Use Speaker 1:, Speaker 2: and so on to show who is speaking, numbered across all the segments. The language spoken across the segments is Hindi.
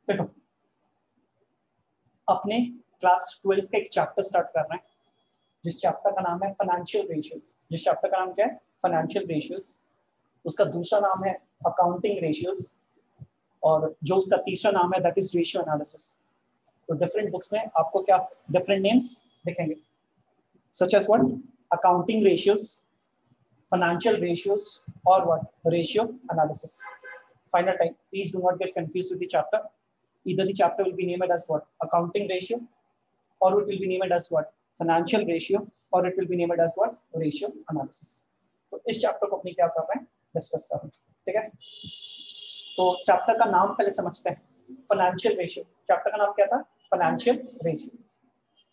Speaker 1: देखो अपने क्लास 12 का एक चैप्टर स्टार्ट कर रहे हैं जिस चैप्टर का नाम है फाइनेंशियल रेशियोज। जिस चैप्टर का नाम क्या है? Financial ratios. उसका दूसरा नाम है अकाउंटिंग रेशियोज और जो उसका तीसरा नाम है दैट इज रेशियो एनालिसिस। तो डिफरेंट बुक्स में आपको क्या डिफरेंट नेम्स दिखेंगे, such as what accounting ratios, financial ratios, or what ratio analysis. Final time, please do not get confused with the chapter. Either the chapter will be named as what accounting ratio, or it will be named as what financial ratio, or it will be named as what ratio analysis. तो इस चैप्टर को अपनी क्या कर रहे हैं, डिस्कस कर रहे हैं, ठीक है। तो चैप्टर का नाम पहले समझते हैं, फाइनेंशियल रेशियो। चैप्टर का नाम क्या था? Financial ratio.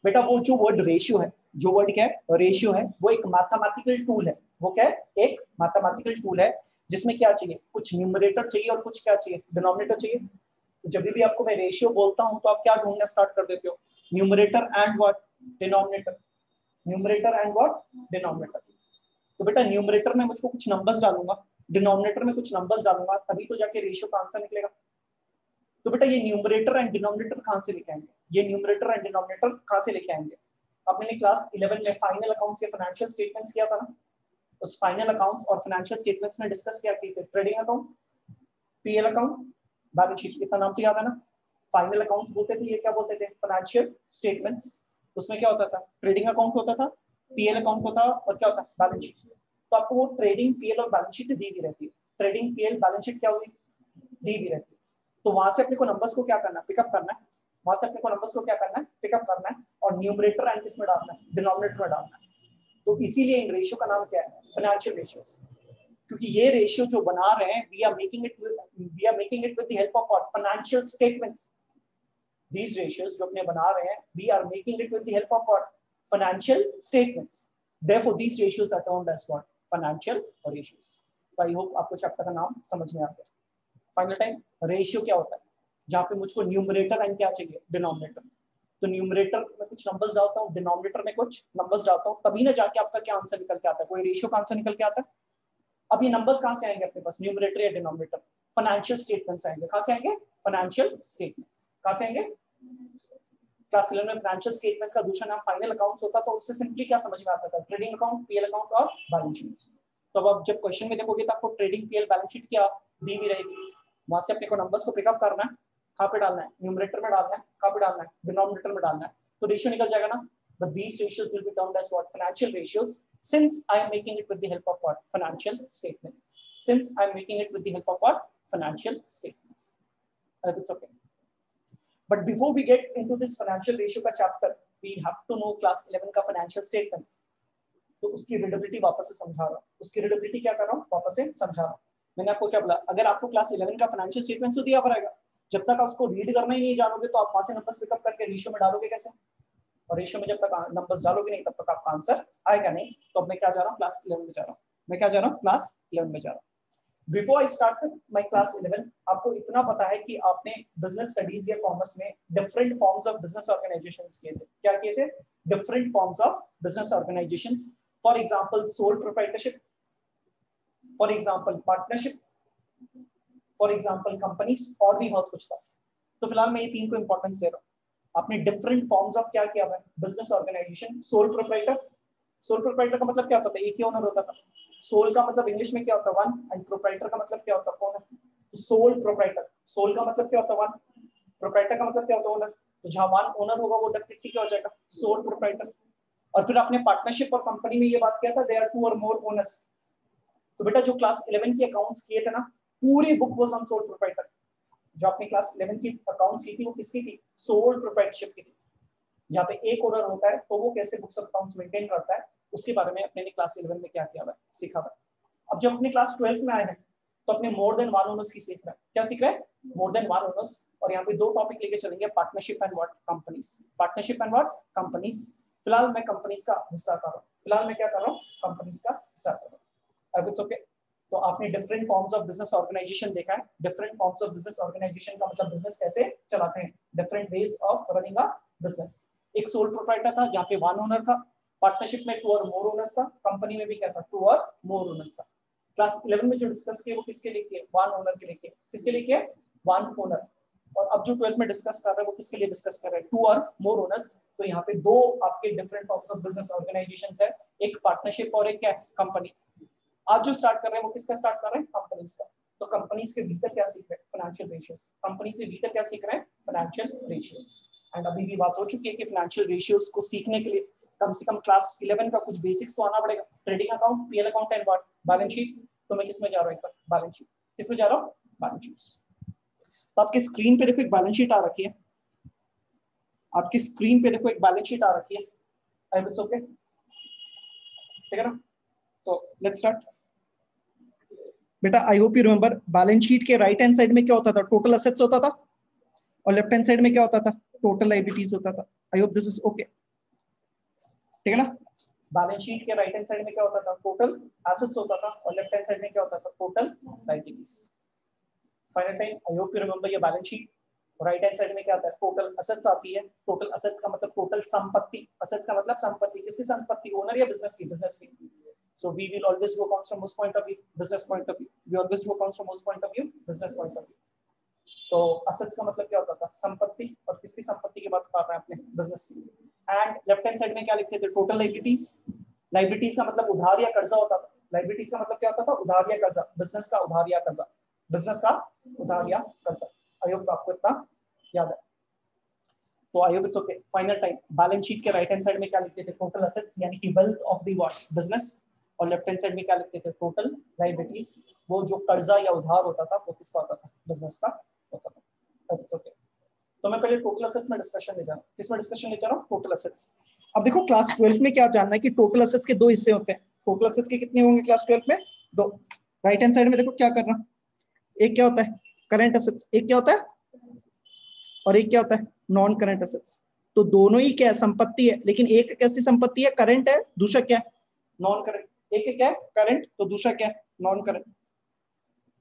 Speaker 1: बेटा वो जो वर्ड रेशियो है, जो वर्ड क्या है रेशियो है, वो एक मैथमेटिकल टूल है। वो क्या है? एक मैथमेटिकल टूल है जिसमें क्या चाहिए, कुछ न्यूमरेटर चाहिए और कुछ क्या चाहिए, डिनोमिनेटर चाहिए। तो जब भी आपको मैं रेशियो बोलता हूं तो आप क्या ढूंढना स्टार्ट कर देते हो? Numerator and what? Denominator. Numerator and what? Denominator. तो बेटा न्यूमरेटर में मुझको कुछ नंबर्स डालूंगा, डिनोमिनेटर में कुछ नंबर्स डालूंगा, तभी तो जाके रेशियो का आंसर निकलेगा। तो बेटा ये न्यूमरेटर एंड डिनोमिनेटर कहां से लेके आएंगे? ये न्यूमरेटर एंड डिनोमिनेटर कहां से लेके आएंगे? आपने क्लास 11 में फाइनल अकाउंट्स या फाइनेंशियल स्टेटमेंट्स किया था ना, उस फाइनल अकाउंट्स और फाइनेंशियल स्टेटमेंट्स में डिस्कस किया कि trading account, PL account, balance sheet, इतना नाम तो याद है ना। फाइनल अकाउंट्स बोलते थे, ये क्या बोलते थे? Financial statements. उसमें क्या होता था? ट्रेडिंग अकाउंट होता था, पीएल अकाउंट होता और क्या होता है? Balance sheet. तो आपको वो ट्रेडिंग, पीएल और बैलेंस शीट दी भी रहती है। ट्रेडिंग, पीएल, बैलेंस शीट क्या होगी? दी भी रहती है। तो वहां से अपने को नंबर्स को क्या करना है? पिकअप करना है। वहां से अपने को नंबर्स को क्या करना है? पिकअप करना है और न्यूमरेटर एंड किस में डालना है? डिनोमिनेटर में डालना है। तो इसीलिए इन रेशियो का नाम क्या है? Financial ratios. क्योंकि ये रेशियो जो बना रहे हैं, we are making it with the help of financial statements. These ratios जो अपने बना रहे हैं, we are making it with the help of financial statements. Therefore these ratios are termed as what? Financial ratios. तो आई होप आपको चैप्टर का नाम समझ में आ गया। फाइनल टाइम, रेशियो क्या होता है? जहां पे मुझको न्यूमरेटर एंड क्या चाहिए? डिनोमिनेटर। तो न्यूमरेटर में कुछ नंबर्स डालता हूँ, डिनोमिनेटर में कुछ नंबर्स डालता हूँ, तभी ना जाके आपका क्या आंसर निकल के आता है, कोई रेशियो का आंसर निकल के आता है। अब ये नंबर्स कहां से आएंगे अपने पास? न्यूमरेटर या डिनोमिनेटर? फाइनेंशियल स्टेटमेंट्स आएंगे। कहां से आएंगे? Financial statements. कहां से आएंगे? क्लास 11 में फाइनेंशियल स्टेटमेंट्स का दूसरा नाम फाइनल अकाउंट्स होता, तो उससे सिंपली क्या समझ में आता था? ट्रेडिंग अकाउंट, पीएल अकाउंट और बैलेंस शीट। तो अब जब क्वेश्चन में देखोगे तो आपको ट्रेडिंग, पीएल, बैलेंस शीट क्या दी भी रहेगी। वहां से अपने को नंबर्स को पिकअप करना है, कहां पे डालना है? न्यूमरेटर में डालना है। कहां पे डालना है? डिनोमिनेटर में डालना है। तो रेशियो निकल जाएगा ना। But these ratios will be termed as what? Financial ratios. Since I am making it with the help of what? Financial statements. Since I am making it with the help of what? Financial statements. It's okay. But before we get into this financial ratio का chapter, we have to know class 11 का financial statements. तो उसकी रीडेबिलिटी वापस से समझा रहा हूँ। उसकी रीडेबिलिटी क्या कर रहा हूँ? वापस से समझा रहा हूँ। मैंने आपको क्या बोला? अगर आपको क्लास 11 का फाइनेंशियल स्टेटमेंट्स तो दिया पड़ेगा, जब तक आप उसको रीड करना ही नहीं जानोगे तो आप वहां से नंबर्स पिकअप करके रेशियो में डालोगे कैसे? और रेशियो में जब तक नंबर्स डालोगे नहीं तब तक आपका आंसर आएगा नहीं। तो अब मैं क्या जा रहा हूँ? क्लास 11 में जा रहा हूँ। मैं क्या जा रहा हूँ? क्लास 11 में जा रहा हूँ। Before I start with my class 11, आपको इतना पता है कि आपने बिजनेस स्टडीज या कॉमर्स में different forms of business organisations किए थे। क्या किए थे? Different forms of business organisations. For example sole proprietorship, for example partnership, for example companies, और भी बहुत कुछ था। तो फिलहाल मैं ये तीन को इंपॉर्टेंस दे रहा हूँ। आपने डिफरेंट फॉर्म्स ऑफ क्या किया है? Business organisation. Sole proprietor, sole proprietor का मतलब क्या होता था? एक ही ओनर होता था। सोल का मतलब इंग्लिश में क्या होता है? वन। एंड प्रोप्राइटर का मतलब क्या होता है? ओनर। तो सोल प्रोप्राइटर, सोल का मतलब क्या होता है? वन। प्रोप्राइटर का मतलब क्या होता है? ओनर। तो जहां वन ओनर होगा वो डेफिनेटली क्या हो जाएगा? Sole proprietor. और फिर आपने पार्टनरशिप और कंपनी में ये बात किया था, देयर आर टू और मोर ओनर्स। तो बेटा जो क्लास 11 के अकाउंट्स किए थे ना, पूरी book was on sole proprietor. जो आपने क्लास 11 की अकाउंट्स की थी वो किसकी थी? सोल प्रोप्राइटरशिप की थी। जहाँ पे एक ओनर होता है तो वो कैसे बुक्स ऑफ अकाउंट्स मेंटेन करता है, उसके बारे में अपने क्लास 11 में क्या किया हुआ है, सीखा हुआ है। अब जब अपने क्लास 12 में आए हैं तो अपने मोर देन वन ओनर्स की सीख रहे हैं। क्या सीख रहे हैं? More than one owners. और यहाँ पे दो टॉपिक लेके चलेंगे, partnership and what? Companies. Partnership and what? Companies. फिलहाल मैं कंपनीज का हिस्सा कर रहा हूँ। फिलहाल मैं क्या कर रहा हूँ? कंपनीज का हिस्सा कर रहा हूँ। अब इट्स ओके। तो आपने different forms of business organisation देखा है। Different forms of business organisation का मतलब बिजनेस कैसे चलाते हैं, different ways of running a business. एक सोल प्रोप्राइटर था जहाँ पे वन ओनर था। पार्टनरशिप में टू और मोर ओनर्स था। कंपनी में भी क्या था? टू और मोर ओनर्स था। क्लास 11 में जो डिस्कस किए वो किसके लिए किए? वन ओनर के लिए किए। किसके लिए किए? One owner. और अब जो 12th में डिस्कस कर रहे हैं वो किसके लिए डिस्कस कर रहे हैं, 2 और मोर ओनर्स। तो यहाँ पे 2 आपके different forms of business organisations है, एक पार्टनरशिप और एक क्या कंपनी। आज जो स्टार्ट कर रहे हैं वो किसका स्टार्ट कर रहे हैं, कंपनीज का। तो कंपनीज के भीतर क्या सीख रहे हैं, फाइनेंशियल रेशियोज। कंपनी से भीतर क्या सीख रहे हैं, फाइनेंशियल रेशियोज। एंड अभी भी बात हो चुकी है कि फाइनेंशियल रेशियोज को सीखने के लिए कम से कम क्लास 11 का कुछ बेसिक्स तो आना पड़ेगा। Trading account, PL account and what, balance sheet. तो मैं किसमें जा रहा हूँ, एक बार बैलेंस शीट, किसमें जा रहा हूँ, बैलेंस शीट। तो आपकी स्क्रीन पे देखो एक बैलेंस शीट आ रखी है, आपकी स्क्रीन पे देखो एक बैलेंस शीट आ रखी है। आई होप इट्स ओके, ठीक है ना। तो लेट्स स्टार्ट बेटा। आई hope you remember balance sheet के राइट हैंड साइड में क्या होता था, टोटल असेट्स होता था, और लेफ्ट हैंड साइड में क्या होता था, टोटल लायबिलिटीज होता था। I hope this is okay, ठीक है ना। बैलेंस शीट के राइट हैंड साइड में क्या होता था, टोटल एसेट्स होता था, और लेफ्ट हैंड साइड में क्या होता था, total liabilities. Final time, I hope you remember ये balance sheet. Right hand side में क्या आता है, टोटल असेट्स आती है। टोटल असेट्स का मतलब टोटल संपत्ति, असेट्स का मतलब संपत्ति, किसकी संपत्ति, ओनर या बिजनेस की, बिजनेस की। So we will always do accounts from whose point of view, business point of view. We always do accounts from whose point of view, business point of view. तो assets का मतलब क्या होता था, संपत्ति, और किसकी संपत्ति की बात कर रहे हैं अपने, बिजनेस की। एंड लेफ्ट हैंड साइड में क्या लिखते थे, टोटल लायबिलिटीज। लायबिलिटीज का मतलब उधार या कर्जा होता था। लायबिलिटीज का मतलब क्या होता था, उधार या कर्जा, बिजनेस का उधार या कर्जा, बिजनेस का उधार या कर्जा। आई होप आपको इतना याद है। तो I hope it's okay. Final time, balance sheet के राइट हैंड साइड में क्या लिखते थे, टोटल असेट्स यानी कि wealth of the what, business, और लेफ्ट हैंड साइड में क्या लिखते थे, टोटल लायबिलिटीज, वो जो कर्जा या उधार होता था वो किसका होता था, बिजनेस का होता था। It's okay. तो मैं पहले टोटल असेट्स में डिस्कशन ले जा रहा हूं, किसमें डिस्कशन ले जा रहा हूं, टोटल असेट्स। अब देखो क्लास 12 में क्या जानना है कि टोटल असेट्स के 2 हिस्से होते हैं। टोटल असेट्स के कितने होंगे क्लास 12 में, 2। राइट हैंड साइड में देखो क्या कर रहा हूं, एक क्या होता है, करंट असेट्स, एक क्या होता है, और एक क्या होता है, नॉन करंट असेट्स। तो दोनों ही क्या है, संपत्ति है, लेकिन एक कैसी संपत्ति है, करंट है, दूसरा क्या है, नॉन करंट। एक क्या है करंट, तो दूसरा क्या है, नॉन करंट।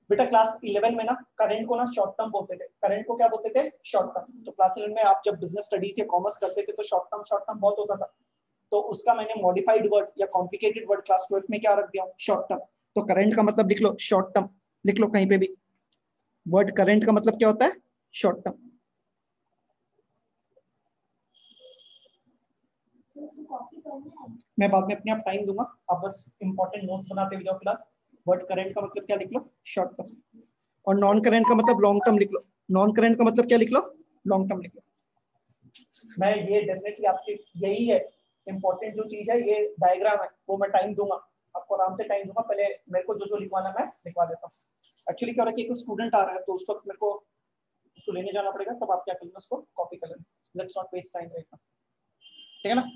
Speaker 1: बेटा क्लास 11 में ना करंट को ना शॉर्ट टर्म बोलते थे, करंट को क्या बोलते थे, शॉर्ट टर्म। तो क्लास 11 में आप जब बिजनेस स्टडीज या कॉमर्स करते थे तो शॉर्ट टर्म बहुत होता था। तो उसका मैंने मॉडिफाइड वर्ड या कॉम्प्लिकेटेड वर्ड क्लास 12 में क्या रख दिया, शॉर्ट टर्म। तो करंट का मतलब लिख लो शॉर्ट टर्म, लिख लो कहीं पे भी, वर्ड करंट का मतलब क्या होता है, शॉर्ट टर्म। मैं बाद में अपने आप टाइम दूंगा, आप बस इंपॉर्टेंट नोट्स बनाते हुए जाओ फिलहाल। वर्ड करंट का मतलब क्या लिख लो, शॉर्ट टर्म, और नॉन करंट का मतलब लॉन्ग टर्म लिख लो। नॉन करंट का मतलब क्या लिख लो, लॉन्ग टर्म लिख लो। मैं ये डेफिनेटली आपके यही है इंपॉर्टेंट जो चीज है, ये डायग्राम है, वो मैं टाइम दूंगा आपको, आराम से टाइम दूंगा। पहले मेरे को जो लिखवाना मैं लिखवा देता हूँ। एक्चुअली क्या हो रहा है कि एक स्टूडेंट आ रहा है, तो उस वक्त मेरे को उसको लेने जाना पड़ेगा, तब आप क्या करेंगे, उसको कॉपी कर लेना। Let's not waste time right now, ठीक है ना।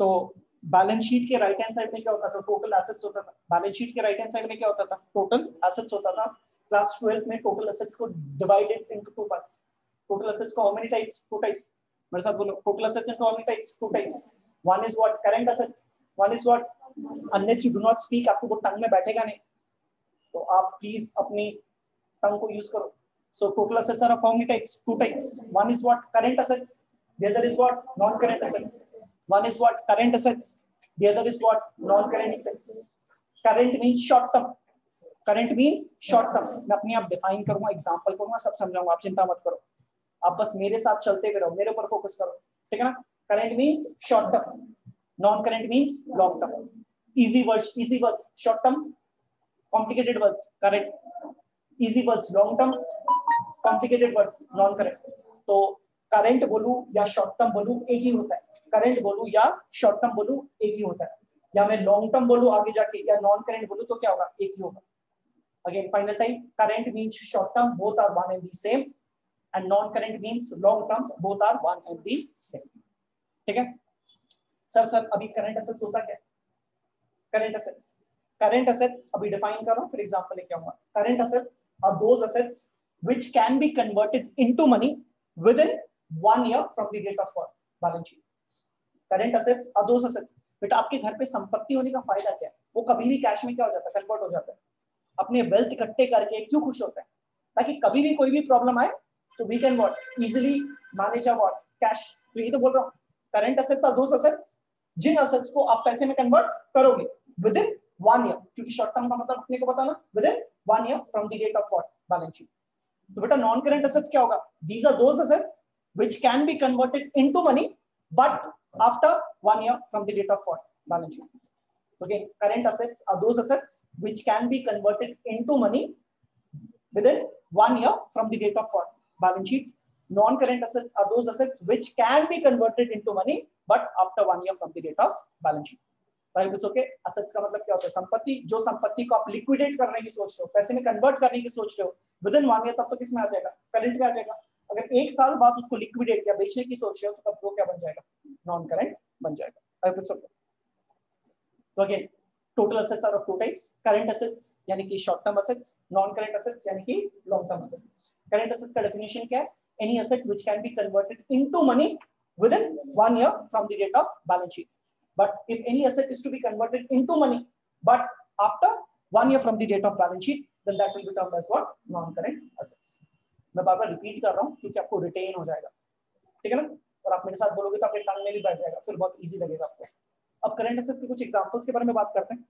Speaker 1: तो बैलेंस शीट के राइट हैंड साइड में क्या होता था, टोटल एसेट्स होता था। बैलेंस शीट के राइट हैंड साइड में क्या होता था, टोटल एसेट्स होता था। क्लास 12 में टोटल एसेट्स को divided into 2 parts. Total assets को हाउ मेनी टाइप्स, 2 टाइप्स। मेरे साथ बोलो, total assets into how many types, 2 types. One is what, current assets, one is what, unless you do not speak, आपको वो टंग में बैठेगा नहीं, तो आप प्लीज अपनी टंग को यूज करो। So total assets are of how many types? 2 types. One is what? Current assets. The other is what? Non-current assets. One is what? Current assets. The other is what? Non-current assets. Current means short term. Current means short term. मैं अपनी आप डिफाइन करूंगा, एग्जांपल करूंगा, सब समझाऊंगा, आप चिंता मत करो। आप बस मेरे साथ चलते हुए रहो, मेरे ऊपर फोकस करो, ठीक है ना। Current means short term. Non-current means long term. Easy words, short term. Complicated words, current. Easy words, long term. Complicated word, non current. तो करंट बोलूं या शॉर्ट टर्म बोलूं एक ही होता है, करंट बोलूं या शॉर्ट टर्म बोलूं एक ही होता है, या मैं लॉन्ग टर्म बोलूं आगे जाके या नॉन करंट बोलूं तो क्या होगा, एक ही होगा। Again final time, current means short term, both are one and the same, and non current means long term, both are one and the same, ठीक है। सर अभी करंट एसेट्स होता क्या, करंट एसेट्स अभी डिफाइन कर रहा हूं, फिर एग्जांपल लेके आऊंगा। Current assets are those assets which can be converted into money within 1 year from the date of balance sheet. Current assets are those assets. बेटा आपके घर पे संपत्ति होने का फायदा क्या है, वो कभी भी कैश में क्या हो जाता है, कन्वर्ट हो जाता है। अपने वेल्थ इकट्ठे करके क्यों खुश होते हैं, ताकि कभी भी कोई भी प्रॉब्लम आए तो we can what easily manage our cash. तो ये तो बोल रहा हूँ, current assets are those assets जिन एसेट्स को आप पैसे में कन्वर्ट करोगे विद इन 1 ईयर, क्योंकि शॉर्ट टर्म का मतलब अपने को पता ना, within 1 year from the date of what? Balance sheet. तो बेटा नॉन करेंट एसेट्स क्या होगा? These are those assets which can be converted into money, but after 1 year from the date of what? Balance sheet. Okay, current assets are those assets which can be converted into money within 1 year from the date of what? Balance sheet. Non-current assets are those assets which can be converted into money, but after 1 year from the date of balance sheet. Right? It's okay. Assets का मतलब क्या होता है? संपत्ति, जो संपत्ति को आप लिक्विडेट करने की सोच रहे हो, पैसे में कन्वर्ट करने की सोच रहे हो, विदिन 1 ईयर, तब तो किस में आ जाएगा? करंट में आ जाएगा. अगर 1 साल बाद उसको लिक्विडेट या बेचने की सोच रहे हो, तो तब वो क्या बन जाएगा? नॉन करंट बन जाएगा. Right? It's okay. तो again total assets are of two types. Current assets यानी कि short term assets, non-current assets यानी कि long term assets. Current assets का definition क्या है? Any asset which can be converted into money within 1 year from the date of balance sheet. But if any asset is to be converted into money, but after 1 year from the date of balance sheet, then that will be termed as what? Non-current assets. मैं बार बार रिपीट कर रहा हूँ क्योंकि आपको रिटेन हो जाएगा, ठीक है ना? और आप मेरे साथ बोलोगे तो आपके टंग में भी बैठ जाएगा, फिर बहुत इजी लगेगा आपको. अब करंट एसेट्स के कुछ एग्जांपल्स के बारे में बात करते हैं.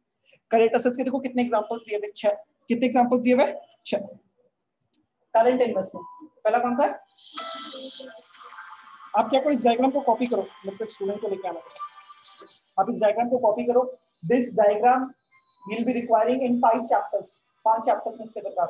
Speaker 1: करंट एसेट्स के देखो कितने एग्जांपल्स दिए हुए? 6. कितने एग्जांपल्स दिए हुए? 6. करंट इन्वेस्टमेंट्स पहला कौन सा है? आप क्या करो, इस डायग्राम को कॉपी करो. मेरे को एक स्टूडेंट को लेके आना है. आप इस डायग्राम को कॉपी करो. This diagram will be requiring in 5 chapters. 5 chapters में इसके बता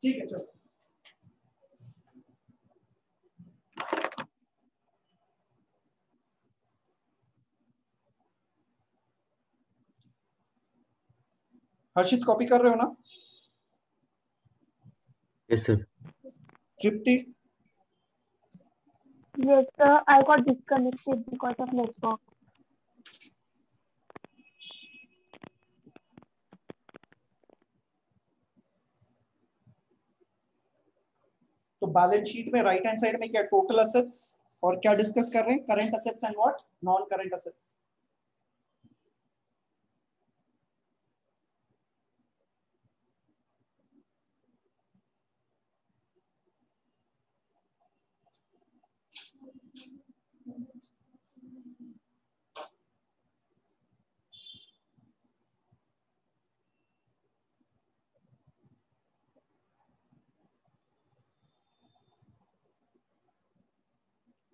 Speaker 1: ठीक है. चलो हर्षित कॉपी कर रहे हो ना?
Speaker 2: Yes sir.
Speaker 1: Tripti?
Speaker 3: Yes, sir. I got disconnected because of network.
Speaker 1: तो बैलेंस शीट में राइट हैंड साइड में क्या टोटल एसेट्स और क्या डिस्कस कर रहे हैं? Current assets and what? Non current assets.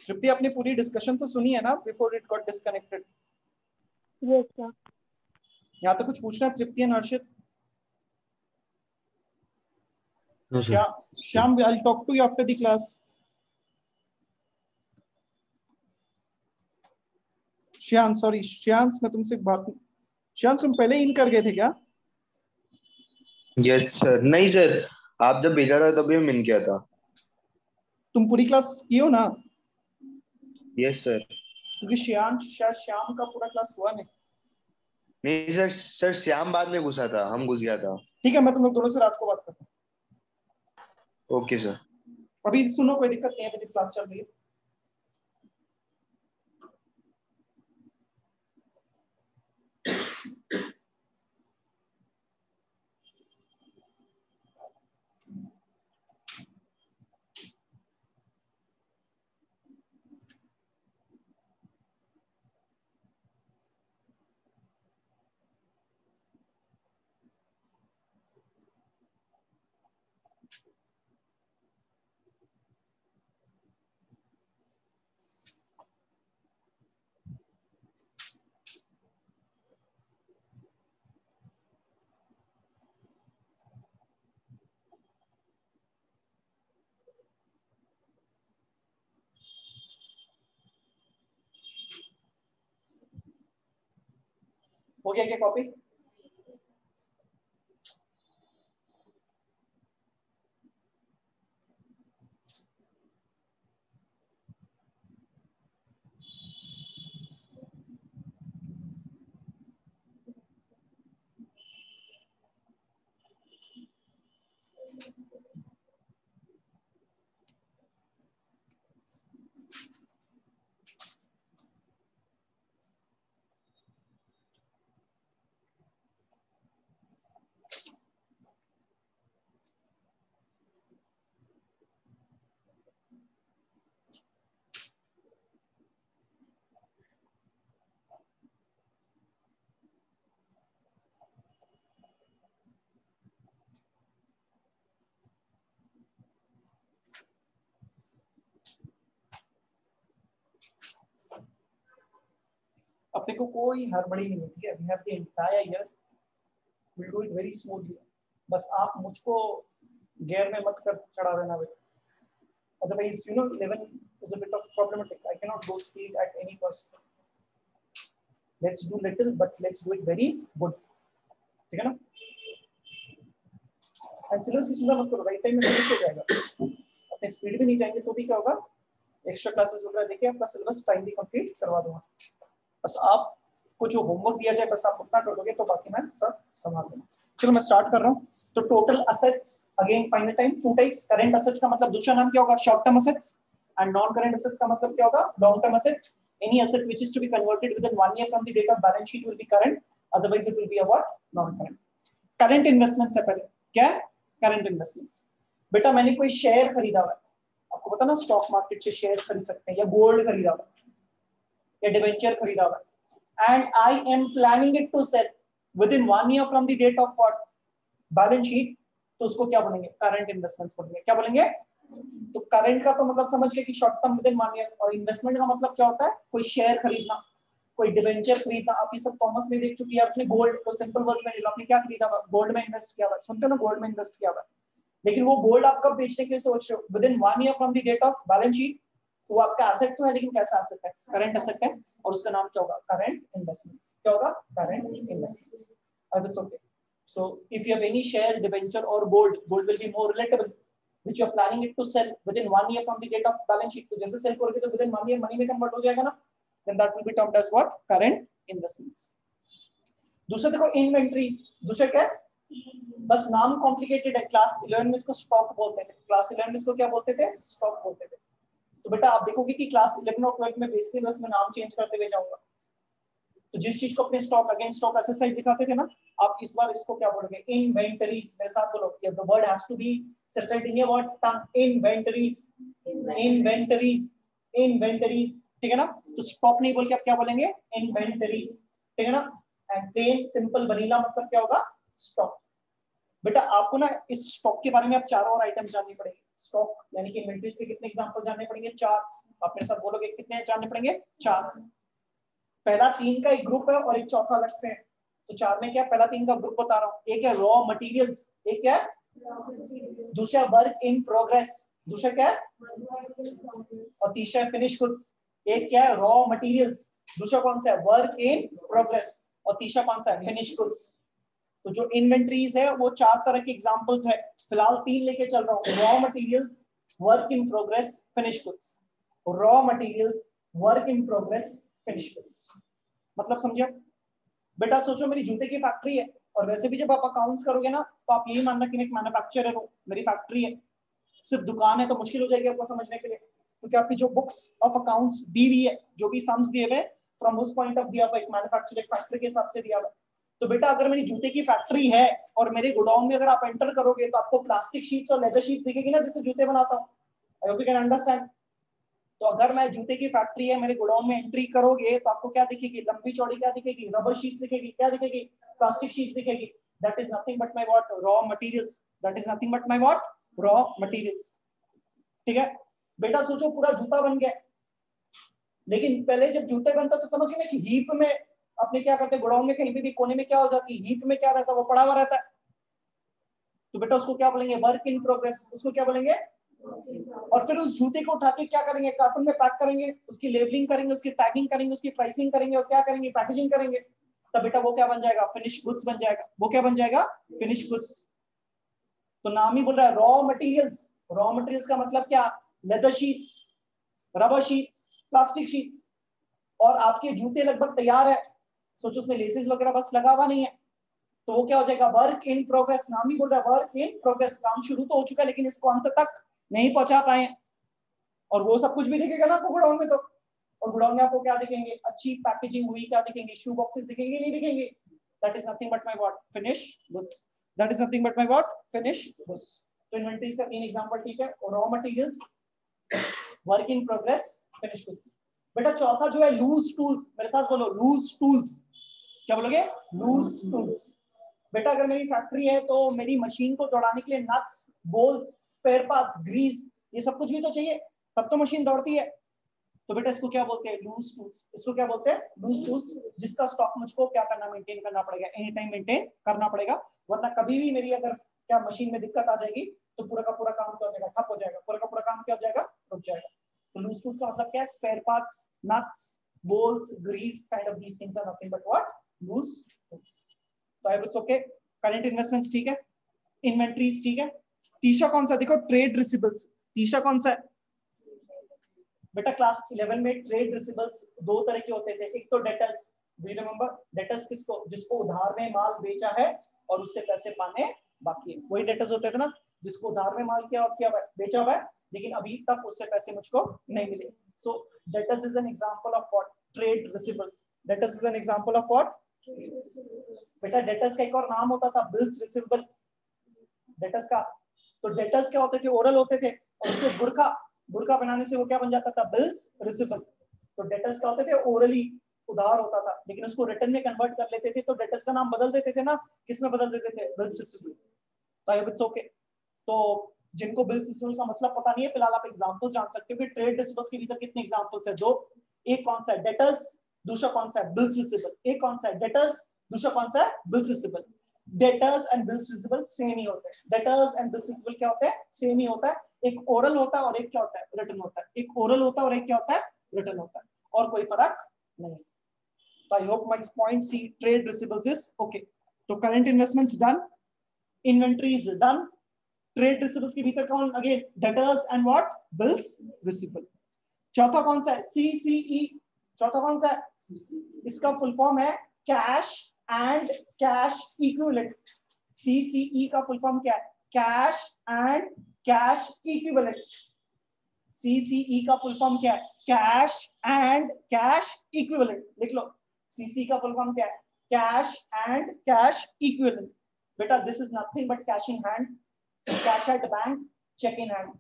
Speaker 1: Tripti आपने पूरी डिस्कशन तो सुनी है ना before it got disconnected?
Speaker 3: Yes, sir.
Speaker 1: यहाँ तो कुछ पूछना है Tripti and Harshit?
Speaker 2: No, sir.
Speaker 1: Shyam, I will talk to you after the class. Shyam, sorry Shyam, मैं तुमसे एक बात. श्याम तुम पहले इन कर गए थे क्या?
Speaker 4: Yes sir. नहीं सर, आप जब भेजा था तभी मैं इन किया था.
Speaker 1: तुम पूरी क्लास की हो ना?
Speaker 4: Yes sir.
Speaker 1: क्योंकि श्याम का पूरा क्लास हुआ नहीं.
Speaker 4: नहीं सर, श्याम बाद में घुसा था, हम घुस गया था.
Speaker 1: ठीक है, मैं तुम लोग दोनों से रात को बात करता हूँ.
Speaker 4: Okay sir.
Speaker 1: अभी सुनो, कोई दिक्कत नहीं है, अभी क्लास चल रही है। हो गया क्या कॉपी? अपने को कोई हड़बड़ी नहीं होती है, we have the entire year, will do it very smoothly. बस आप मुझको गियर में मत कर चढ़ा देना भाई, otherwise you know 11 is a bit of problematic. I cannot go speed at any cost. Let's do little, but let's do it very good. ठीक है ना? एंड सिलेबस की चिंता मत करो, राइट टाइम में फिनिश हो जाएगा। अपने स्पीड भी नहीं जाएंगे तो भी क्या होगा, एक्स्ट्रा क्लासेस वगैरह देके आपका सिलेबस टाइमली कंप्लीट करवा दूंगा। बस आपको जो होमवर्क दिया जाए बस आप उतना कर दोगे तो बाकी मैं सब संभाल लूंगा। चलो मैं स्टार्ट कर रहा हूँ। तो total assets, again final time, two types. Current assets का मतलब दूसरा नाम क्या होगा, short term assets, and non current assets का मतलब क्या होगा, long term assets. Any asset which is to be converted within 1 year from the date of balance sheet will be current, otherwise it will be a what, non current. Current investments है पहले, क्या है करंट इन्वेस्टमेंट्स। बेटा मैंने कोई शेयर खरीदा हुआ है, आपको पता ना स्टॉक मार्केट से शेयर्स खरीद सकते हैं, या गोल्ड खरीदा हुआ है, या डिबेंचर खरीदा हुआ है, and I am planning it to sell within 1 year from the date of what, balance sheet, तो उसको क्या बोलेंगे, करंट इन्वेस्टमेंट्स बोलेंगे। क्या बोलेंगे? तो करंट का तो मतलब समझ गए कि short term with in 1 year, और इन्वेस्टमेंट का मतलब क्या होता है, कोई शेयर खरीदना, कोई डिबेंचर खरीदना। आप ये सब कॉमर्स में देख चुकी है। आपने गोल्ड, तो सिंपल वर्ड्स में आपने क्या खरीदा हुआ, गोल्ड में इन्वेस्ट किया हुआ, सुनते हो ना, गोल्ड में इन्वेस्ट किया हुआ। लेकिन वो गोल्ड आप कब बेचने के लिए सोच रहे हो, within 1 year from the date of balance sheet, तो वो आपका एसेट तो है, लेकिन कैसा एसेट है, करंट एसेट है, और उसका नाम क्या होगा, करंट इन्वेस्टमेंट्स। क्या होगा, करंट इन्वेस्टमेंट्स। अब it's okay. So if you have any share, debenture or gold will be more relatable, which you are planning it to sell within 1 year from the date of balance sheet. तो जैसे सेल करोगे तो within 1 year मनी में कन्वर्ट हो जाएगा ना, then that will be termed as what, current investments. दूसरा देखो इन्वेंटरीज, दूसरा क्या है, बस नाम कॉम्प्लिकेटेड है। क्लास 11 में इसको स्टॉक बोलते थे, क्लास 11 में इसको क्या बोलते थे, स्टॉक बोलते थे। तो बेटा आप देखोगे कि क्लास 11 और 12 में बेसिकली मैं उसमें नाम चेंज करते हुए जाऊंगा। तो जिस चीज को अपने stock again stock asset side दिखाते थे ना, आप इस बार इसको क्या बोलोगे, इन्वेंटरीज। मेरे साथ बोलो, the word has to be settled in your word tongue, inventories, inventories, inventories. ठीक है ना? तो स्टॉक नहीं बोल के आप क्या बोलेंगे, इन्वेंटरीज। ठीक है ना? एंड प्लेन सिंपल वनीला मतलब क्या होगा, स्टॉक। बेटा आपको ना इस स्टॉक के बारे में आप चार और आइटम जाननी पड़ेगी। स्टॉक यानी कि इन्वेंटरीज के कितने एग्जांपल जानने पड़ेंगे, चार। आप मेरे साथ बोलोगे कितने जानने पड़ेंगे, चार। पहला 3 का एक ग्रुप है और एक चौथा अलग से है। तो 4 में क्या, पहला 3 का ग्रुप बता रहा हूँ। एक है रॉ मटेरियल्स, एक क्या है, दूसरा वर्क इन प्रोग्रेस, दूसरा क्या है, और तीसरा फिनिश गुड्स। एक क्या है, रॉ मटेरियल्स, दूसरा कौन सा है, वर्क इन प्रोग्रेस, और तीसरा कौन सा है, फिनिश गुड्स। तो जो इन्वेंटरीज है वो 4 तरह के एग्जांपल्स है, फिलहाल 3 लेके चल रहा हूँ। Raw materials, work in progress, finish goods. Raw materials, work in progress, finish goods. मतलब समझे? बेटा सोचो मेरी जूते की फैक्ट्री है, और वैसे भी जब आप अकाउंट्स करोगे ना तो आप यही मानना कि एक मैन्युफैक्चरर हो, मेरी फैक्ट्री है। सिर्फ दुकान है तो मुश्किल हो जाएगी आपको समझने के लिए, क्योंकि आपकी जो बुक्स ऑफ अकाउंट्स दी हुई है, जो भी सम्स दिए हुए फ्रॉम उस पॉइंट ऑफ दिया हुआ एक मैन्युफैक्चरिंग फैक्ट्री के हिसाब से दिया हुआ। तो बेटा अगर मेरी जूते की फैक्ट्री है और मेरे गोडाउन में अगर आप एंटर करोगे तो आपको प्लास्टिक शीट्स और लेदर शीट्स दिखेगी ना, जिससे जूते बनाता हूँ। आई होप यू कैन अंडरस्टैंड। तो अगर मैं जूते की फैक्ट्री है, मेरे गोडाउन में एंट्री करोगे तो आपको क्या दिखेगी, लंबी चौड़ी क्या दिखेगी, रबर शीट दिखेगी, क्या दिखेगी, प्लास्टिक शीट दिखेगी। That is nothing but my what, raw materials. That is nothing but my what, raw materials. ठीक है बेटा, सोचो पूरा जूता बन गया, लेकिन पहले जब जूते बनता तो समझ गए ना कि हीप में अपने क्या करते, गोडाउन में कहीं भी कोने में क्या हो जाती है, हीप में क्या रहता है, वो पड़ा हुआ रहता है। तो बेटा उसको क्या बोलेंगे, वर्क इन प्रोग्रेस। उसको क्या बोलेंगे, और फिर उस जूते को उठा के क्या करेंगे, कार्टून में पैक करेंगे, उसकी लेबलिंग करेंगे, उसकी टैगिंग करेंगे, उसकी प्राइसिंग करेंगे और क्या करेंगे, पैकेजिंग करेंगे। तब बेटा वो क्या बन जाएगा, फिनिश गुड्स बन जाएगा। वो क्या बन जाएगा, फिनिश गुड्स। तो नाम ही बोल रहा है रॉ मटेरियल्स। रॉ मटेरियल्स का मतलब क्या, leather sheets, rubber sheets, plastic sheets. और आपके जूते लगभग तैयार है, सोचो उसमें लेसेस वगैरह बस लगा हुआ नहीं है, तो वो क्या हो जाएगा, वर्क इन प्रोग्रेस। नाम ही बोल रहा है वर्क इन प्रोग्रेस। काम शुरू तो हो चुका है लेकिन इसको अंत तक नहीं पहुंचा पाए। और वो सब कुछ भी दिखेगा ना आपको गोडाउन में। तो और गोडाउन में आपको क्या दिखेंगे, अच्छी पैकेजिंग हुई क्या दिखेंगे, शू बॉक्सेस दिखेंगे, नहीं दिखेंगे। That is nothing but my what, finish goods. That is nothing but my what, finish goods. तो इन्वेंटरी का तीन एग्जांपल, ठीक है, raw materials, work in progress, finish goods. बेटा चौथा जो है लूज टूल्स। मेरे साथ बोलो लूज टूल्स। क्या बोलोगे, लूज टूल्स। बेटा अगर मेरी फैक्ट्री है तो मेरी मशीन को दौड़ाने के लिए nuts, bolts, spare parts, grease, ये सब कुछ भी तो चाहिए, तब तो मशीन दौड़ती है। तो बेटा इसको क्या बोलते हैं, लूज टूल्स। इसको क्या बोलते हैं, लूज टूल्स, जिसका स्टॉक मुझको क्या करना, मेंटेन करना पड़ेगा, एनी टाइम मेंटेन करना पड़ेगा, वरना कभी भी मेरी अगर क्या मशीन में दिक्कत आ जाएगी तो पूरा का पूरा काम क्या हो जाएगा, ठप हो जाएगा, पूरा का पूरा काम क्या हो जाएगा, रुक जाएगा। तो लूज टूल्स का मतलब क्या है, spare parts, nuts, bolts, grease, kind of these things are nothing but what, loose tools. तो I will okay, current investments ठीक है, इन्वेंटरीज ठीक है। तीसरा कौन सा, देखो ट्रेड रिसीवेबल्स। तीसरा कौन सा है बेटा, क्लास 11 में ट्रेड रिसीवेबल्स दो तरह के होते थे। एक तो debtors, do you remember, debtors किसको, जिसको उधार में माल बेचा है और उससे पैसे पाने बाकी है, वही डेटर्स होते थे ना, जिसको उधार में माल किया और क्या बेचा हुआ है लेकिन अभी तक उससे पैसे मुझको नहीं मिले। So debtors is an example of what, trade receivables. Debtors is an example of what, बेटा डेटर्स का एक और नाम होता था बिल्स रिसीवेबल। डेटर्स का, तो डेटर्स क्या होते थे, ओरल होते थे, और उसको बुरका बनाने से वो क्या बन जाता था, बिल्स रिसीवेबल। तो डेटर्स क्या होते थे, ओरली उधार होता था, लेकिन उसको रिटर्न में कन्वर्ट कर लेते थे तो डेटर्स का नाम बदल देते थे ना, किसमें बदल देते थे, बिल्स रिसीवेबल। तो आई होप इट्स ओके। तो जिनको बिल्स रिसीवेबल का मतलब पता नहीं है, फिलहाल आप एग्जांपल जान सकते हो कि ट्रेड रिसीवेबल्स के भीतर कितने एग्जांपल्स है, दो। एक कौन सा है, डेटर्स, दूसरा कौन सा है, बिल्स रिसीवेबल। एक कौन सा है, डेटर्स, दूसरा कौन सा है, bills receivable. Debtors and bills receivable same ही होते हैं। डेटर्स एंड बिल्स रिसीवेबल क्या होते हैं, सेम ही होता है। एक ओरल होता है और एक क्या होता है, रिटर्न होता है। एक ओरल होता है और एक क्या होता है, रिटर्न होता है, और कोई फर्क नहीं। तो I hope my point see trade receivables is okay. तो current investments done, inventories done, trade receivables के भीतर कौन, again debtors and what, bills receivable. चौथा कौन सा है, सीसीई। चौथा कौन सा है, इसका फुल फॉर्म है cash and cash equivalent. CCE का फुल फॉर्म क्या है, cash and cash equivalent. CCE का फुल फॉर्म क्या है, कैश एंड कैश इक्विवेलेंट। लिख लो, सीसी का फुल फॉर्म क्या है, कैश एंड कैश इक्विवेलेंट। बेटा this is nothing but cash in hand, cash at bank, cheque in hand.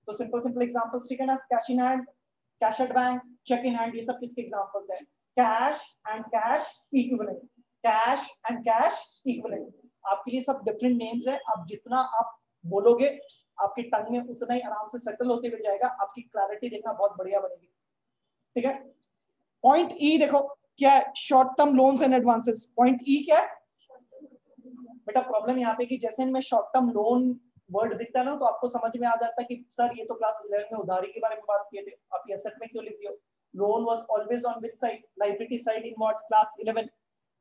Speaker 1: तो सिंपल एग्जांपल्स, ठीक है ना, cash in hand, cash at bank, cheque in hand, ये सब किसके एग्जांपल्स हैं, cash and cash equivalent. Cash and cash equivalent आपके लिए सब डिफरेंट नेम्स है। आप जितना आप बोलोगे आपकी टंग में उतना ही आराम से सेटल होते हुए जाएगा, आपकी क्लैरिटी देखना बहुत बढ़िया बनेगी। ठीक है, पॉइंट ई देखो क्या है, short term loans and advances. Point ई क्या है बेटा, प्रॉब्लम यहाँ पे कि जैसे इनमें शॉर्ट टर्म लोन वर्ड दिखता है ना, तो आपको समझ में आ जाता है कि सर ये तो क्लास 11 में उधारी के बारे में बात किए थे, आप ये एसेट में क्यों लिख दिए हो। Loan was always on which side, liability side in what, class 11,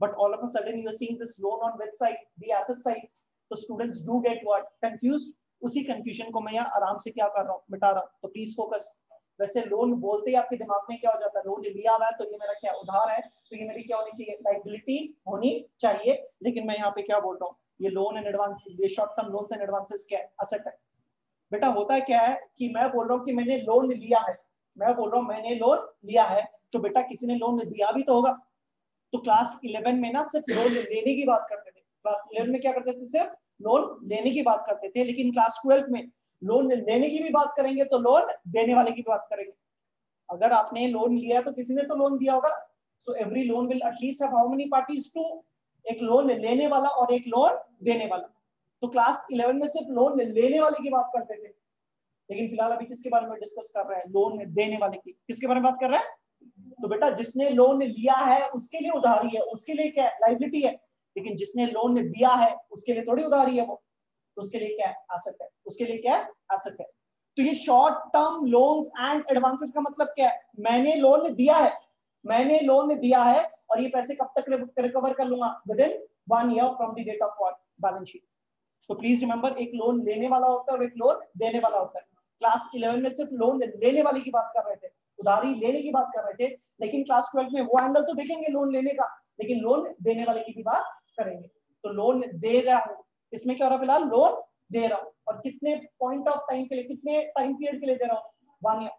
Speaker 1: but all of a sudden you are seeing this loan on which side, the asset side. So students do get what, confused. उसी कंफ्यूजन को मैं यहाँ आराम से क्या कर रहा हूँ, मिटा रहा हूँ। तो प्लीज फोकस। वैसे लोन बोलते ही आपके दिमाग में क्या हो जाता है, लोन लिया हुआ है तो ये मेरा क्या उधार है, तो ये मेरी क्या होनी चाहिए, लायबिलिटी होनी चाहिए। लेकिन मैं यहाँ पे क्या बोल रहा हूँ, ये लोन एंड एडवांस, ये short term loans and advances क्या है, असेट है। बेटा होता है क्या है कि मैं बोल रहा हूँ कि मैंने लोन लिया है, मैं बोल रहा हूँ मैंने लोन लिया है, तो बेटा किसी ने लोन दिया भी तो होगा। तो क्लास 11 में ना सिर्फ लोन लेने की बात करते थे, क्लास 11 में क्या करते थे, सिर्फ लोन लेने की बात करते थे, लेकिन क्लास 12 में लोन लेने की भी बात करेंगे तो लोन देने वाले की भी बात करेंगे। अगर आपने लोन लिया तो किसी ने तो लोन दिया होगा। So every loan will at least have how many parties, two, एक लोन लेने वाला और एक लोन देने वाला। तो क्लास 11 में सिर्फ लोन लेने वाले की बात करते थे, लेकिन फिलहाल अभी किसके बारे में डिस्कस कर रहे हैं, लोन देने वाले की। किसके बारे में बात कर रहे हैं? तो बेटा जिसने लोन लिया है उसके लिए उधारी है, उसके लिए क्या लायबिलिटी है, लेकिन जिसने लोन दिया है उसके लिए थोड़ी उधारी है वो, तो उसके लिए क्या एसेट है, उसके लिए क्या एसेट है। तो ये short term loans and advances का मतलब क्या है, मैंने लोन दिया है, मैंने लोन दिया है और ये पैसे कब तक रिकवर कर लूंगा, within 1 year from the date of balance sheet. तो प्लीज रिमेंबर, एक लोन लेने वाला होता है और एक लोन देने वाला होता है। क्लास 11 में सिर्फ लोन लेने वाली की बात कर रहे थे, उधारी लेने की बात कर रहे थे, लेकिन क्लास 12 में वो एंगल तो देखेंगे लोन लेने का, लेकिन लोन देने वाले की भी बात करेंगे। तो लोन दे रहा हूं, इसमें क्या हो रहा है, फिलहाल लोन दे रहा हूं, और कितने पॉइंट ऑफ टाइम के लिए, कितने टाइम पीरियड के लिए दे रहा हूं, 1 ईयर।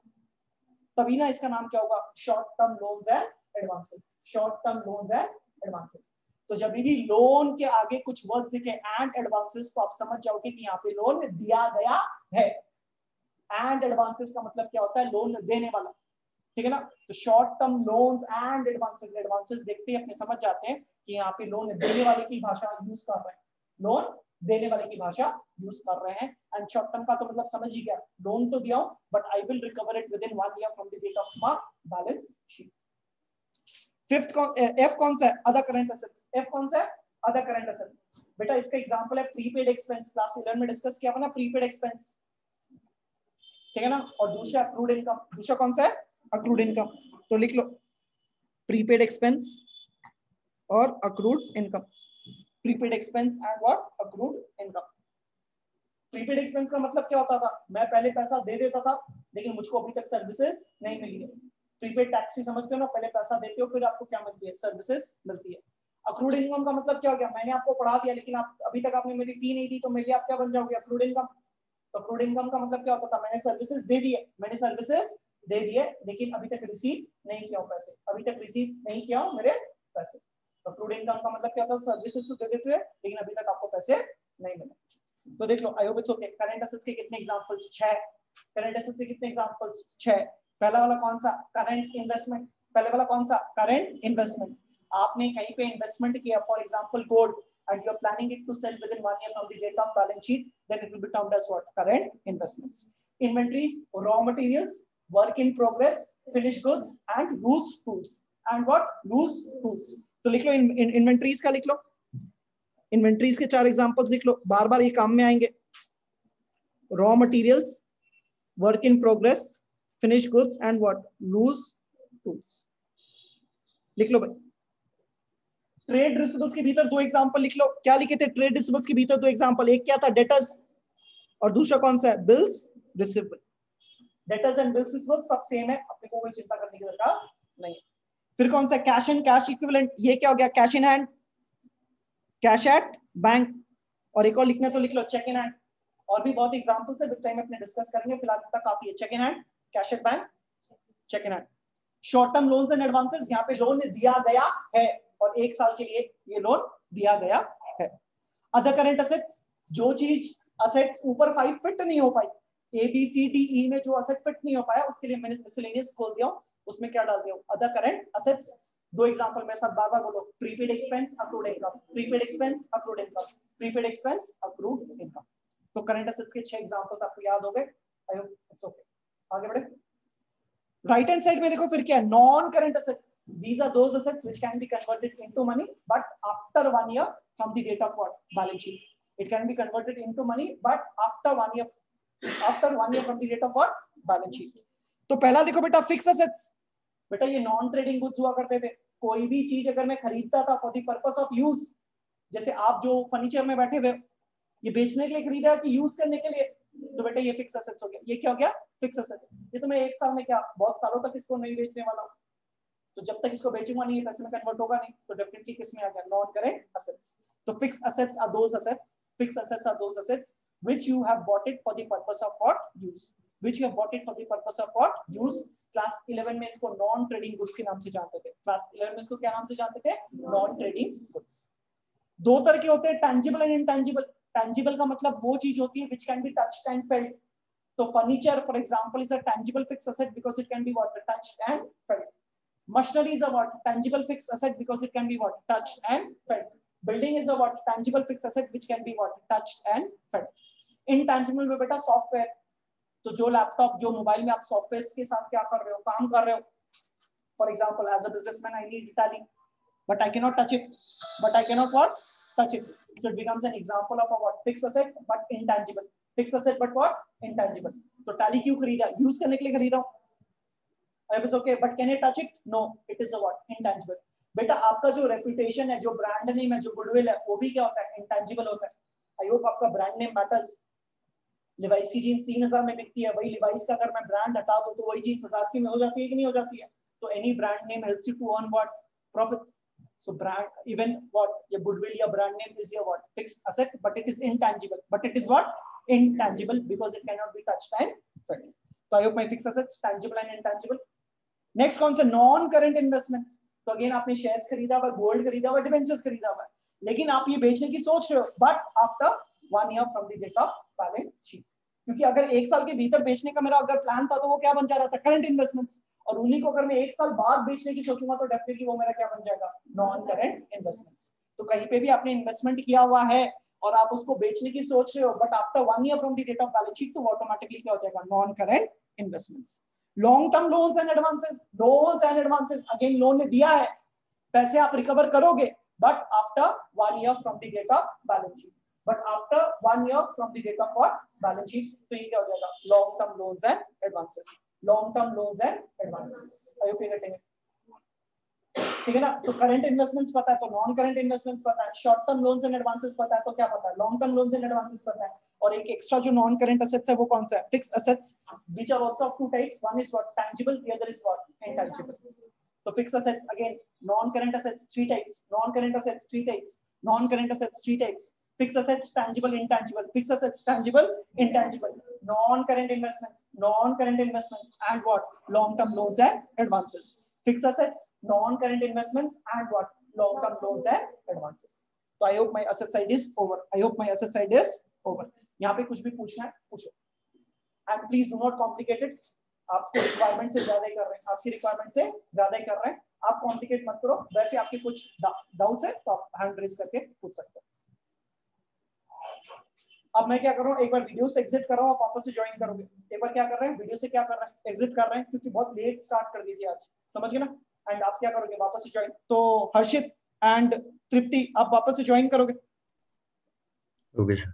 Speaker 1: तभी ना इसका नाम क्या होगा, short term loans and advances, short term loans and advances. तो जब भी लोन के आगे कुछ वर्ड्स दिखे एंड एडवांसेस, तो आप समझ जाओगे कि यहाँ पे लोन दिया गया है। एंड एडवांसेस का मतलब क्या होता है, लोन देने वाला, ठीक है ना। तो short term loans and advances, advances देखते ही अपने समझ जाते हैं कि यहाँ पे लोन देने वाले की भाषा यूज कर रहे हैं, लोन देने वाले की भाषा यूज कर रहे हैं। एंड शॉर्ट टर्म का तो मतलब समझ ही गया, लोन तो दिया हूं but I will recover it within 1 year from the date of my balance sheet. Fifth F कौन सा है, अदर करंट एसेट्स। एफ कौन सा है, अदर करंट एसेट्स। बेटा इसका एग्जांपल है प्रीपेड एक्सपेंस, क्लास 11 में डिस्कस किया था ना प्रीपेड एक्सपेंस, ठीक है ना। और दूसरा अक्रूड इनकम, दूसरा कौन सा है, अक्रूड इनकम। तो लिख लो प्रीपेड एक्सपेंस और accrued income, prepaid expense and what, accrued income. Prepaid expense का मतलब क्या होता था, मैं पहले पैसा दे देता था लेकिन मुझको अभी तक सर्विसेज नहीं मिली है। प्रीपेड टैक्सी समझते हो ना, पहले पैसा देते हो फिर आपको क्या मिलती है, सर्विसेज मिलती है। अक्रूड इनकम का मतलब क्या हो गया, मैंने आपको पढ़ा दिया लेकिन आप अभी तक आपने मेरी फी नहीं दी, तो मेरे लिए आप क्या बन जाओगे, अक्रूड इनकम। तो अक्रूड इनकम का मतलब क्या होता था, मैंने सर्विसेज दे दिए, मैंने सर्विसेज दे दिए लेकिन अभी तक रिसीव नहीं किया पैसे, अभी तक रिसीव नहीं किया मेरे पैसे। तो अक्रूड इनकम का मतलब क्या होता है, सर्विसेज तो दे देते हैं लेकिन अभी तक आपको पैसे नहीं मिले। तो देख लो, I hope it's okay. Current assets के कितने एग्जांपल्स, 6। करंट एसेट्स के कितने एग्जांपल्स, 6। पहला वाला कौन सा, करंट इन्वेस्टमेंट। पहले वाला कौन सा, करंट इन्वेस्टमेंट। आपने कहीं पे इन्वेस्टमेंट किया, for example gold, and you're planning it to sell within 1 year from the date of balance sheet, then it will be termed as what, current investments. Inventories, raw materials, work in progress, finished goods and loose tools. And what, loose tools. तो लिख लो इन्वेंट्रीज का, लिख लो इन्वेंट्रीज के 4 एग्जांपल्स लिख लो, बार बार ये काम में आएंगे। Raw materials, work in progress, finish goods and what, loose tools. लिख लो भाई। ट्रेड रिसीवेबल्स के भीतर 2 एग्जांपल लिख लो, क्या लिखे थे ट्रेड रिसीवेबल्स के भीतर 2 एग्जांपल, एक क्या था, डेटर्स, और दूसरा कौन सा है, bills receivable. Debtors and bills receivable सब सेम है, अपने को कोई चिंता करने की दरकार नहीं। फिर कौन सा, कैश एंड कैश इक्विवेलेंट, ये क्या हो गया, cash in hand, cash at bank. और एक और लिखना तो लिख लो, चेक इन हैंड। और भी बहुत एग्जांपल्स है, विद टाइम अपने डिस्कस करेंगे, फिलहाल तक काफी है। Cheque in hand, cash at bank, cheque in hand. Short term loans and advances, यहाँ पे लोन दिया गया है और 1 साल के लिए ये लोन दिया गया है। अदर करंट एसेट्स, जो चीज असेट ऊपर 5 फिट नहीं हो पाई, ABCDE में जो असेट फिट नहीं हो पाया उसके लिए मैंने मिसलेनियस खोल दिया, उसमें क्या डाल दिया, अदर करंट एसेट्स। 2 एग्जांपल मेरे साथ बार बार बोलो, prepaid expense, accrued income, prepaid expense, accrued income, prepaid expense, accrued income. तो करंट एसेट्स के 6 एग्जांपल्स आपको याद हो गए, आई होप इट्स ओके। आगे बढ़े। राइट हैंड साइड में देखो फिर क्या है, non current assets. These are those assets which can be converted into money, but after 1 year from the date of what, balance sheet. It can be converted into money, but after 1 year, after 1 year from the date of what, balance sheet. तो पहला देखो बेटा, फिक्स एसेट्स। बेटा ये नॉन ट्रेडिंग गुड्स हुआ करते थे, कोई भी चीज अगर मैं खरीदता था for the purpose of use, जैसे आप जो फर्नीचर में बैठे हुए, ये बेचने के लिए खरीदा कि यूज करने के लिए, तो बेटा ये फिक्स एसेट्स हो गया। ये क्या हो गया, फिक्स एसेट्स। ये तो मैं 1 साल में क्या, बहुत सालों तक इसको नहीं बेचने वाला हूँ, तो जब तक इसको बेचूंगा नहीं, पैसे में कन्वर्ट होगा नहीं, तो डेफिनेटली किस में आ गया, नॉन करंट एसेट्स। तो fix assets are those assets, fix assets are those assets which you have bought it for the purpose of what use, which you have bought it for the purpose of what use. Class 11 में इसको नॉन ट्रेडिंग गुड्स के नाम से जानते थे, क्लास 11 में इसको क्या नाम से जानते थे, नॉन ट्रेडिंग गुड्स। दो तरह के होते हैं, टैंजिबल एंड इनटैंजिबल। टैंजिबल का मतलब वो चीज होती है which can be touched and felt, तो furniture for example is a tangible fixed asset because it can be what touched and felt. Machinery is a what tangible fixed asset because it can be what touched and felt. Building is a what tangible fixed asset which can be what touched and felt. Intangible में बेटा सॉफ्टवेयर, तो जो लैपटॉप जो मोबाइल में आप सॉफ्टवेयर के साथ क्या कर रहे हो, काम कर रहे हो। For example as a businessman I need Tally but I cannot touch it, but I cannot what touch it, so it becomes an example of a what fixed asset but intangible, fixed asset but what intangible. तो टैली क्यों खरीदा, यूज करने के लिए खरीदा, it's okay, but can I touch it? No, it is a what intangible. बेटा आपका जो रेपुटेशन है, जो ब्रांड नेम है, जो गुडविल है, वो भी क्या होता है, इंटेंजिबल होता है। आई होप आपका ब्रांड नेम मैटर्स। लिवाइस की जीन्स 3000 में बिकती है, वही लिवाइस का अगर मैं ब्रांड हटा दूं तो वही जीन्स 1000 की में हो जाती है कि नहीं हो जाती है। तो any brand name helps you to earn what profits. So brand, even what your goodwill, your brand name is your what fixed asset, but it is intangible. But it is what intangible because it cannot be touched and felt. So I hope my fixed assets tangible and intangible. Next कौन सा, नॉन करंट इन्वेस्टमेंट्स। तो अगेन आपने शेयर्स खरीदा हुआ, गोल्ड खरीदा हुआ, डिबेंचर्स खरीदा हुआ, लेकिन आप ये बेचने की सोच रहे हो, but after 1 year from the date of balance sheet. क्योंकि अगर 1 साल के भीतर बेचने का मेरा अगर प्लान था तो वो क्या बन जा रहा था, करंट इन्वेस्टमेंट्स, और उन्हीं को अगर मैं 1 साल बाद बेचने की सोचूंगा तो डेफिनेटली वो मेरा क्या बन जाएगा, नॉन करंट इन्वेस्टमेंट्स। तो कहीं पे भी आपने इन्वेस्टमेंट किया हुआ है और आप उसको बेचने की सोच रहे हो, but after 1 year from the date of balance sheet, तो ऑटोमेटिकली क्या हो जाएगा, non current investments. Long term loans and advances, loans and advances, again loan ने दिया है, पैसे आप रिकवर करोगे, but after 1 year from the date of balance sheet, but after 1 year from the date of what balance sheet, तो ये क्या हो जाएगा, long term loans and advances, long term loans and advances. I hope you getting it, ठीक है ना। तो करंट इन्वेस्टमेंट्स पता है तो नॉन करंट इन्वेस्टमेंट्स पता है, short term loans and advances पता है तो क्या पता है, long term loans and advances पता है। और एक एक्स्ट्रा जो नॉन करंट एसेट्स है वो कौन सा है, fixed assets, which are also of two types, one is what tangible, the other is what intangible. तो fixed assets again non current assets 3 types, non current assets 3 types, non current assets 3 types, fixed assets tangible intangible, fixed assets tangible intangible, non current investments and what long term loans and advances, fixed assets, non-current investments, and what long-term loans and advances. So I hope my asset side is over. I hope my asset side is over. यहाँ पे कुछ भी पूछना है पूछो, and please do not complicate it. आपको रिक्वायरमेंट से ज्यादा ही कर रहे हैं, आपकी रिक्वायरमेंट से ज्यादा ही कर रहे हैं, आप कॉम्प्लिकेट मत करो। वैसे आपके कुछ डाउट्स है तो आप हैंड रेज करके पूछ सकते हो। अब मैं क्या कर रहा हूँ, एक बार वीडियो से एग्जिट कर रहा हूँ, आप वापस से ज्वाइन करोगे। एक बार क्या कर रहे हैं, वीडियो से क्या कर रहे हैं, एग्जिट कर रहे हैं, क्योंकि बहुत लेट स्टार्ट कर दी थी आज, समझ गए ना। एंड आप क्या करोगे, वापस से ज्वाइन। तो हर्षित एंड तृप्ति आप वापस से ज्वाइन करोगे।
Speaker 2: Okay sir.